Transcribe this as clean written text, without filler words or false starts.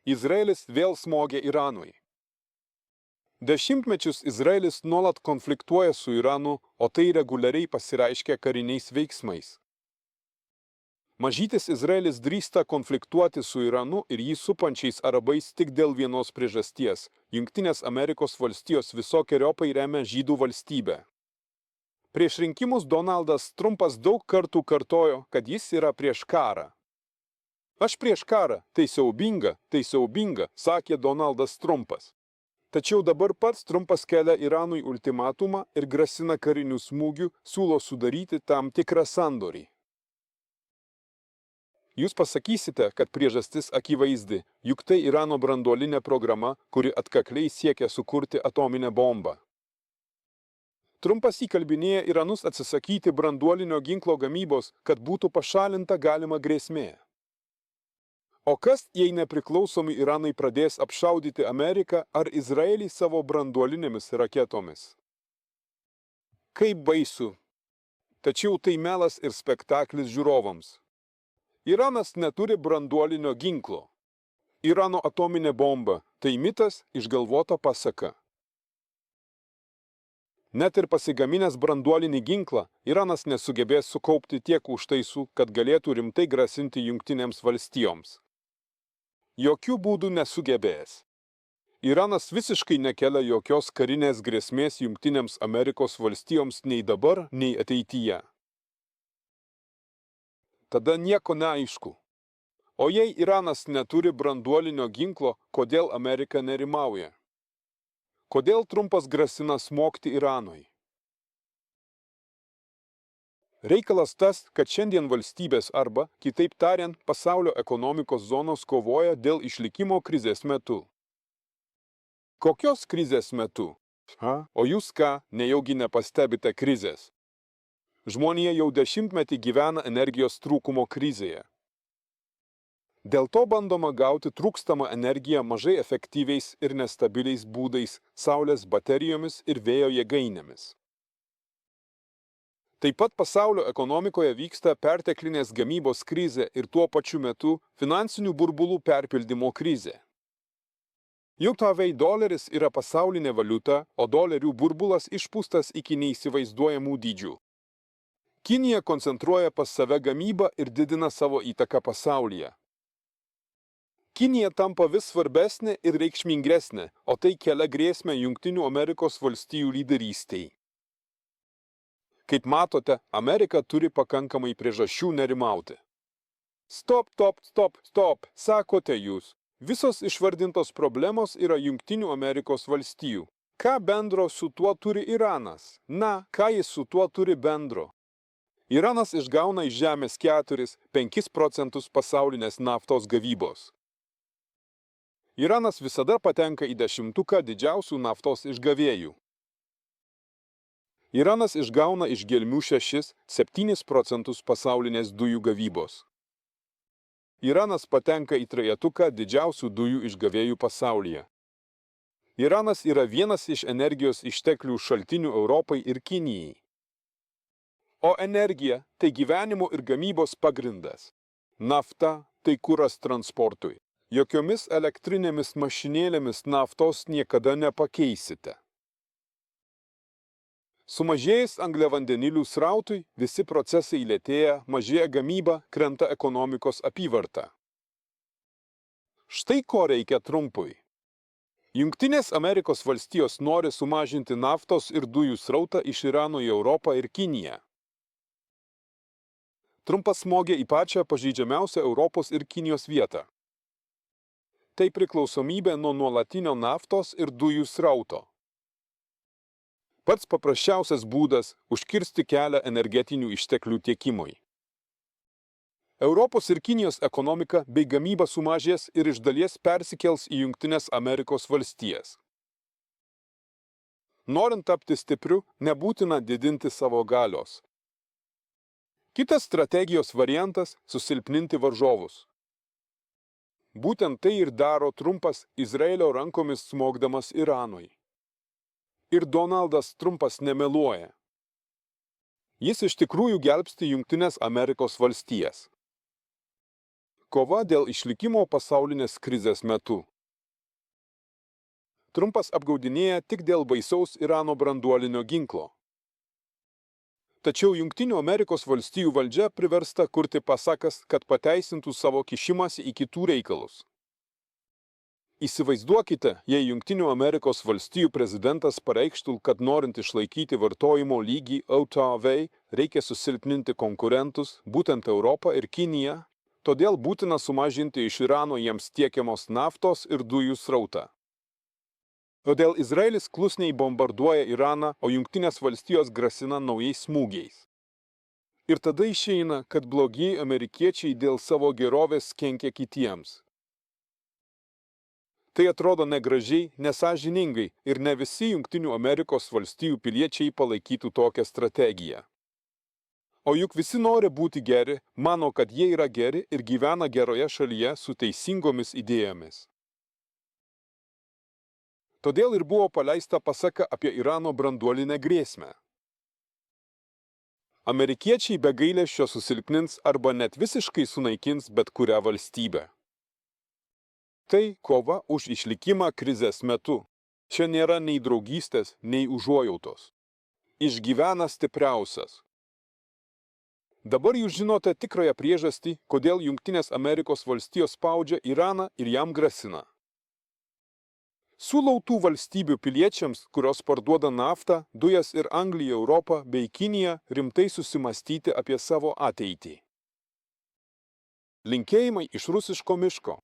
Izraelis vėl smogė Iranui. Dešimtmečius Izraelis nuolat konfliktuoja su Iranu, o tai reguliariai pasireiškia kariniais veiksmais. Mažytis Izraelis drįsta konfliktuoti su Iranu ir jį supančiais arabais tik dėl vienos priežasties – Jungtinės Amerikos valstijos visokeriopai remia žydų valstybę. Prieš rinkimus Donaldas Trumpas daug kartų kartojo, kad jis yra prieš karą. Aš prieš karą, tai siaubinga, sakė Donaldas Trumpas. Tačiau dabar pats Trumpas kelia Iranui ultimatumą ir grasina karinių smūgių, siūlo sudaryti tam tikrą sandorį. Jūs pasakysite, kad priežastis akivaizdi, juk tai Irano branduolinė programa, kuri atkakliai siekia sukurti atominę bombą. Trumpas įkalbinėja Iranus atsisakyti branduolinio ginklo gamybos, kad būtų pašalinta galima grėsmė. O kas, jei nepriklausomi Iranai pradės apšaudyti Ameriką ar Izraelį savo branduolinėmis raketomis? Kaip baisu. Tačiau tai melas ir spektaklis žiūrovams. Iranas neturi branduolinio ginklo. Irano atominė bomba – tai mitas, išgalvota pasaka. Net ir pasigaminęs branduolinį ginklą, Iranas nesugebės sukaupti tiek užtaisų, kad galėtų rimtai grasinti Jungtinėms valstijoms. Jokių būdų nesugebės. Iranas visiškai nekelia jokios karinės grėsmės Jungtinėms Amerikos valstijoms nei dabar, nei ateityje. Tada nieko neaišku. O jei Iranas neturi branduolinio ginklo, kodėl Amerika nerimauja? Kodėl Trumpas grasina smogti Iranui? Reikalas tas, kad šiandien valstybės arba, kitaip tariant, pasaulio ekonomikos zonos kovoja dėl išlikimo krizės metu. Kokios krizės metu? O jūs ką, nejaugi nepastebite krizės? Žmonija jau dešimtmetį gyvena energijos trūkumo krizėje. Dėl to bandoma gauti trūkstamą energiją mažai efektyviais ir nestabiliais būdais, saulės baterijomis ir vėjo jėgainėmis. Taip pat pasaulio ekonomikoje vyksta perteklinės gamybos krizė ir tuo pačiu metu finansinių burbulų perpildymo krizė. JAV doleris yra pasaulinė valiuta, o dolerių burbulas išpūstas iki neįsivaizduojamų dydžių. Kinija koncentruoja pas save gamybą ir didina savo įtaką pasaulyje. Kinija tampa vis svarbesnė ir reikšmingesnė, o tai kelia grėsmę Jungtinių Amerikos valstijų lyderystei. Kaip matote, Amerika turi pakankamai priežasčių nerimauti. Stop, sakote jūs. Visos išvardintos problemos yra Jungtinių Amerikos valstijų. Ką bendro su tuo turi Iranas? Na, ką jis su tuo turi bendro? Iranas išgauna iš žemės 4–5 procentus pasaulinės naftos gavybos. Iranas visada patenka į 10 didžiausių naftos išgavėjų. Iranas išgauna iš gelmių 6–7 procentus pasaulinės dujų gavybos. Iranas patenka į 3 didžiausių dujų išgavėjų pasaulyje. Iranas yra vienas iš energijos išteklių šaltinių Europai ir Kinijai. O energija – tai gyvenimo ir gamybos pagrindas. Nafta – tai kuras transportui. Jokiomis elektrinėmis mašinėlėmis naftos niekada nepakeisite. Sumažėjus angliavandenilių srautui, visi procesai lėtėja, mažėja gamyba, krenta ekonomikos apyvarta. Štai ko reikia Trumpui. Jungtinės Amerikos valstijos nori sumažinti naftos ir dujų srautą iš Irano į Europą ir Kiniją. Trumpas smogė į pačią pažeidžiamiausią Europos ir Kinijos vietą. Tai priklausomybė nuo nuolatinio naftos ir dujų srauto. Pats paprasčiausias būdas – užkirsti kelią energetinių išteklių tiekimui. Europos ir Kinijos ekonomika bei gamyba sumažės ir iš dalies persikels į Jungtines Amerikos valstijas. Norint tapti stipriu, nebūtina didinti savo galios. Kitas strategijos variantas – susilpninti varžovus. Būtent tai ir daro Trumpas Izraelio rankomis smogdamas Iranui. Ir Donaldas Trumpas nemeluoja. Jis iš tikrųjų gelbsti Jungtines Amerikos valstijas. Kova dėl išlikimo pasaulinės krizės metu. Trumpas apgaudinėja tik dėl baisaus Irano branduolinio ginklo. Tačiau Jungtinių Amerikos valstijų valdžia priversta kurti pasakas, kad pateisintų savo kišimąsi į kitų reikalus. Įsivaizduokite, jei Jungtinių Amerikos valstijų prezidentas pareikštų, kad norint išlaikyti vartojimo lygį OTAV, reikia susilpninti konkurentus, būtent Europą ir Kiniją, todėl būtina sumažinti iš Irano jiems tiekiamos naftos ir dujų srautą. Todėl Izraelis klusniai bombarduoja Iraną, o Jungtinės valstijos grasina naujais smūgiais. Ir tada išeina, kad blogi amerikiečiai dėl savo gerovės kenkia kitiems. Tai atrodo negražiai, nesąžiningai ir ne visi Jungtinių Amerikos valstijų piliečiai palaikytų tokią strategiją. O juk visi nori būti geri, mano, kad jie yra geri ir gyvena geroje šalyje su teisingomis idėjomis. Todėl ir buvo paleista pasaka apie Irano branduolinę grėsmę. Amerikiečiai be gailesčio susilpnins arba net visiškai sunaikins bet kurią valstybę. Tai kova už išlikimą krizės metu. Čia nėra nei draugystės, nei užuojautos. Išgyvena stipriausias. Dabar jūs žinote tikrąją priežastį, kodėl Jungtinės Amerikos valstijos spaudžia Iraną ir jam grasina. Siūlau tų valstybių piliečiams, kurios parduoda naftą, dujas ir anglį į Europą bei Kiniją, rimtai susimastyti apie savo ateitį. Linkėjimai iš rusiško miško.